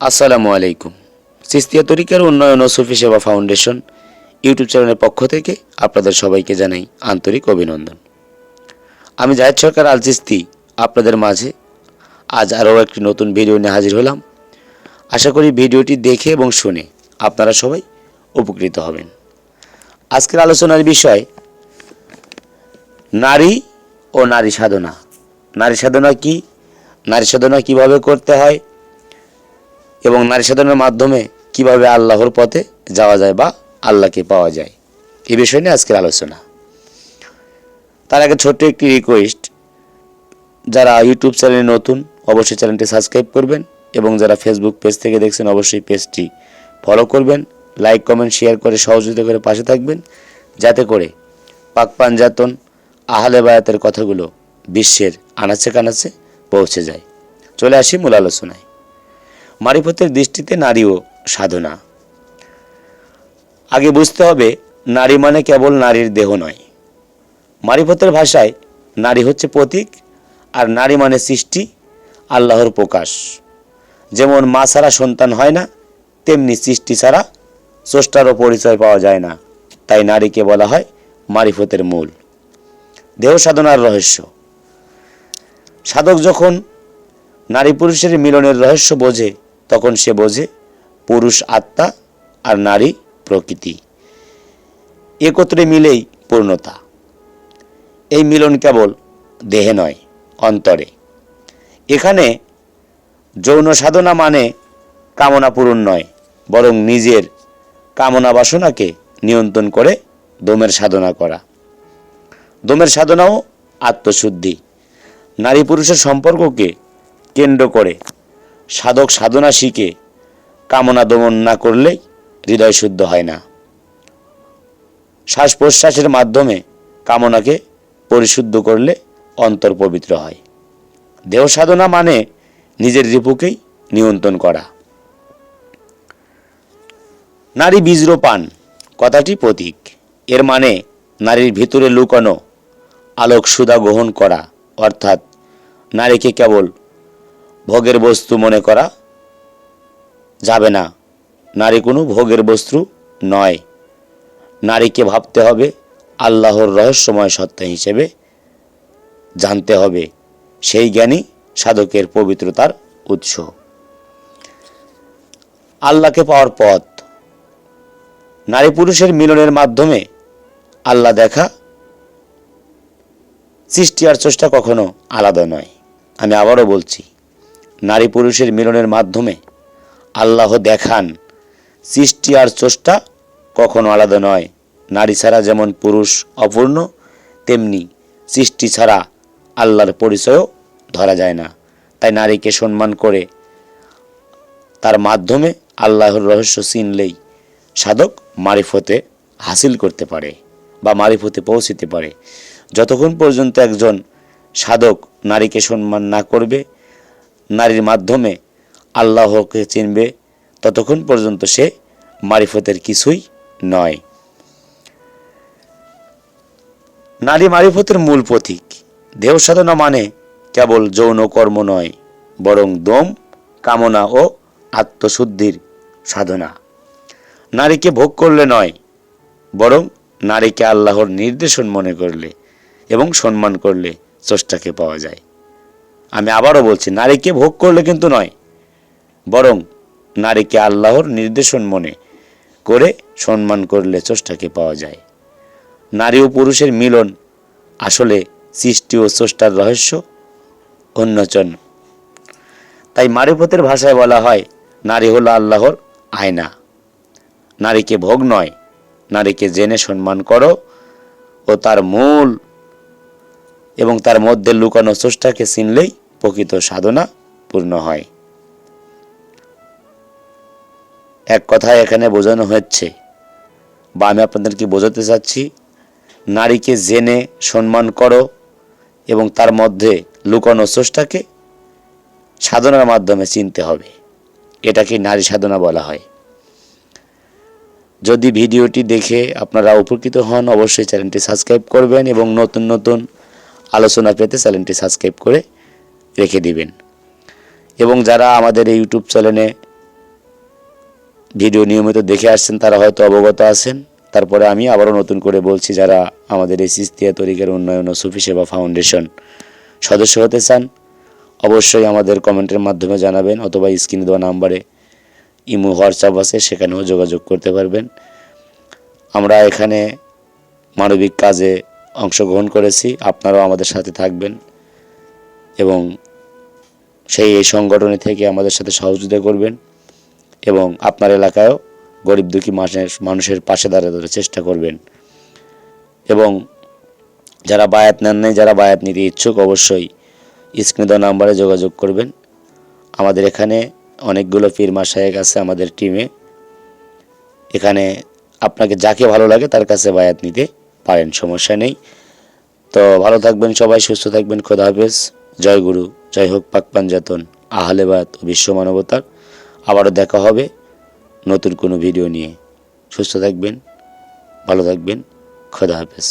আসসালামু আলাইকুম। চিস্তিয়া তরিকার উন্নয়ন ও সুফি সেবা ফাউন্ডেশন ইউটিউব চ্যানেলের পক্ষ থেকে আপনাদের সবাইকে জানাই আন্তরিক অভিনন্দন। আমি জাহেদ সরকার আল চিস্তি আপনাদের মাঝে আজ আরও একটি নতুন ভিডিও নিয়ে হাজির হলাম। আশা করি ভিডিওটি দেখে এবং শুনে আপনারা সবাই উপকৃত হবেন। আজকের আলোচনার বিষয় নারী ও নারী সাধনা। নারী সাধনা কি, নারী সাধনা কিভাবে করতে হয় এবং নারী সাধনার মাধ্যমে কিভাবে আল্লাহর পথে যাওয়া যায় বা আল্লাহকে পাওয়া যায়, এই বিষয় নিয়ে আজকের আলোচনা। তার আগে ছোট্ট একটি রিকোয়েস্ট, যারা ইউটিউব চ্যানেলে নতুন অবশ্যই চ্যানেলটি সাবস্ক্রাইব করবেন এবং যারা ফেসবুক পেজ থেকে দেখছেন অবশ্যই পেজটি ফলো করবেন, লাইক কমেন্ট শেয়ার করে সহযোগিতা করে পাশে থাকবেন, যাতে করে পাক পাঞ্জাতন আহলে বায়াতের কথাগুলো বিশ্বের আনাচে কানাচে পৌঁছে যায়। চলে আসি মূল আলোচনায়। মারিফতের দৃষ্টিতে নারী ও সাধনা। আগে বুঝতে হবে, নারী মানে কেবল নারীর দেহ নয়। মারিফতের ভাষায় নারী হচ্ছে প্রতীক, আর নারী মানে সৃষ্টি, আল্লাহর প্রকাশ। যেমন মা ছাড়া সন্তান হয় না, তেমনি সৃষ্টি ছাড়া স্রষ্টারও পরিচয় পাওয়া যায় না। তাই নারীকে বলা হয় মারিফতের মূল। দেহ সাধনার রহস্য। সাধক যখন নারী পুরুষের মিলনের রহস্য বোঝে, তখন সে বোঝে পুরুষ আত্মা আর নারী প্রকৃতি একত্রে মিলেই পূর্ণতা। এই মিলন কেবল দেহে নয়, অন্তরে। এখানে যৌন সাধনা মানে কামনা পূরণ নয়, বরং নিজের কামনা বাসনাকে নিয়ন্ত্রণ করে দমের সাধনা করা। দমের সাধনাও আত্মশুদ্ধি। নারী পুরুষের সম্পর্ককে কেন্দ্র করে সাধক সাধনা শিখে কামনা দমন না করলেই হৃদয় শুদ্ধ হয় না। শ্বাস প্রশ্বাসের মাধ্যমে কামনাকে পরিশুদ্ধ করলে অন্তর পবিত্র হয়। দেহ সাধনা মানে নিজের রিপুকেই নিয়ন্ত্রণ করা। নারী বীজরোপণ কথাটি প্রতীক। এর মানে নারীর ভিতরে লুকানো আলোক সুধা গ্রহণ করা, অর্থাৎ নারীকে কেবল ভোগের বস্তু মনে করা যাবে না। নারী কোনো ভোগের বস্তু নয়। নারীকে ভাবতে হবে আল্লাহর রহস্যময় সত্তা হিসেবে, জানতে হবে সেই জ্ঞানী সাধকের পবিত্রতার উৎস। আল্লাহকে পাওয়ার পথ। নারী পুরুষের মিলনের মাধ্যমে আল্লাহ দেখা। সৃষ্টি আর স্রষ্টা কখনো আলাদা নয়। আমি আবারও বলছি, নারী পুরুষের মিলনের মাধ্যমে আল্লাহ দেখান। সৃষ্টি আর স্রষ্টা কখনো আলাদা নয়। নারী ছাড়া যেমন পুরুষ অপূর্ণ, তেমনি সৃষ্টি ছাড়া আল্লাহর পরিচয়ও ধরা যায় না। তাই নারীকে সম্মান করে তার মাধ্যমে আল্লাহর রহস্য চিনলেই সাধক মারিফতে হাসিল করতে পারে বা মারিফতে পৌঁছতে পারে। যতক্ষণ পর্যন্ত একজন সাধক নারীকে সম্মান না করবে, নারীর মাধ্যমে আল্লাহকে চিনবে, ততক্ষণ পর্যন্ত সে মারিফতের কিছুই নয়। নারী মারিফতের মূল প্রতীক। দেহ সাধনা মানে কেবল যৌন কর্ম নয়, বরং দম, কামনা ও আত্মশুদ্ধির সাধনা। নারীকে ভোগ করলে নয়, বরং নারীকে আল্লাহর নির্দেশন মনে করলে এবং সম্মান করলে স্রষ্টাকে পাওয়া যায়। আমি আবারও বলছি, নারীকে ভোগ করলে কিন্তু নয়, বরং নারীকে আল্লাহর নির্দেশন মনে করে সম্মান করলে স্রষ্টাকে পাওয়া যায়। নারী ও পুরুষের মিলন আসলে সৃষ্টি ও স্রষ্টার রহস্য উন্মোচন। তাই মারিফতের ভাষায় বলা হয়, নারী হলো আল্লাহর আয়না। নারীকে ভোগ নয়, নারীকে জেনে সম্মান করো ও তার মূল এবং তার মধ্যে লুকানো স্রষ্টাকে চিনলেই প্রকৃত সাধনা পূর্ণ হয়। এক কথায় এখানে বোঝানো হচ্ছে, বা আমি আপনাদেরকে বোঝাতে চাচ্ছি, নারীকে জেনে সম্মান করো এবং তার মধ্যে লুকানো স্রষ্টাকে সাধনার মাধ্যমে চিনতে হবে। এটাকে নারী সাধনা বলা হয়। যদি ভিডিওটি দেখে আপনারা উপকৃত হন, অবশ্যই চ্যানেলটি সাবস্ক্রাইব করবেন এবং নতুন নতুন আলোচনা পেতে চ্যানেলটি সাবস্ক্রাইব করে রেখে দিবেন। এবং যারা আমাদের এই ইউটিউব চ্যানেলে ভিডিও নিয়মিত দেখে আসছেন তারা হয়তো অবগত আছেন। তারপরে আমি আবারও নতুন করে বলছি, যারা আমাদের এই চিস্তিয়া তরিকার উন্নয়ন ও সুফি সেবা ফাউন্ডেশন সদস্য হতে চান অবশ্যই আমাদের কমেন্টের মাধ্যমে জানাবেন, অথবা স্ক্রিনে দেওয়া নাম্বারে ইমো হোয়াটসঅ্যাপ আছে, সেখানেও যোগাযোগ করতে পারবেন। আমরা এখানে মানবিক কাজে অংশগ্রহণ করেছি, আপনারাও আমাদের সাথে থাকবেন এবং এই সংগঠনে থেকে আমাদের সাথে সহযোগিতা করবেন এবং আপনার এলাকায়ও গরিব দুঃখী মানুষের পাশে দাঁড়াতে চেষ্টা করবেন। এবং যারা বায়াত নেন নাই, যারা বায়াত নিতে ইচ্ছুক অবশ্যই স্ক্রিনে দেওয়া নাম্বারে যোগাযোগ করবেন। আমাদের এখানে অনেকগুলো পীর মাশায়েখ আছে আমাদের টিমে, এখানে আপনাকে যাকে ভালো লাগে তার কাছে বায়াত নিতে পারেন, সমস্যা নেই। তো ভালো থাকবেন সবাই, সুস্থ থাকবেন, খোদা হাফেজ। জয় গুরু, জয় হোক পাক পাঞ্জাতন, আহলে বায়াত ও বিশ্ব মানবতার। আবারও দেখা হবে নতুন কোনো ভিডিও নিয়ে। সুস্থ থাকবেন, ভালো থাকবেন, খোদা হাফেজ।